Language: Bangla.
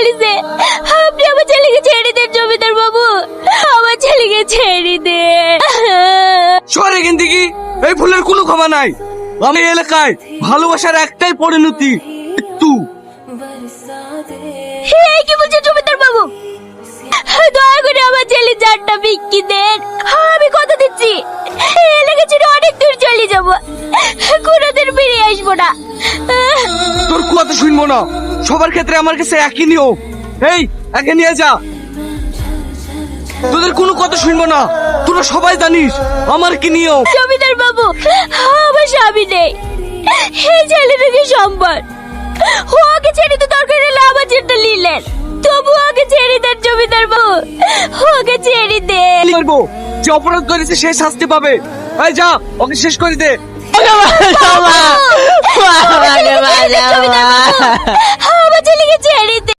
বলেছে আপনি আমার ছেলেকে ছেড়ে দেন জমিদার বাবু, আমার ছেলেকে ছেড়ে দেন। সর এখান থেকে, এই ভুলের কোনো ক্ষমা নাই। আমি এই এলাকায় ভালোবাসার একটাই পরিণতি মৃত্যু। এই কি বলছেন জমিদার বাবু? দয়া করে আমার ছেলের জানটা বিক্রি দেন, আমি কথা দিচ্ছি এই এলাকা ছেড়ে অনেক দূর চলে যাব, কোনোদিন ফিরে আসবো না। তোর কথা শুনবো না, সবার ক্ষেত্রে আমার কাছে একই নিয়ম। এই একে নিয়ে যা, তোদের কোনো কথা শুনবো না, তোরা সবাই জানিস আমার কি নিয়ম। জমিদার বাবু, আমার স্বামী নেই, এই ছেলেটাকে সম্ভব, ওকে ছেড়ে তো দরকার হলে আমার যেটা নিলেন, তবু ওকে ছেড়ে দেন জমিদার বাবু, ওকে ছেড়ে দেন। কি করবো? যে অপরাধ করেছে সে শাস্তি পাবে। এই যা, ওকে শেষ করে দে। আমার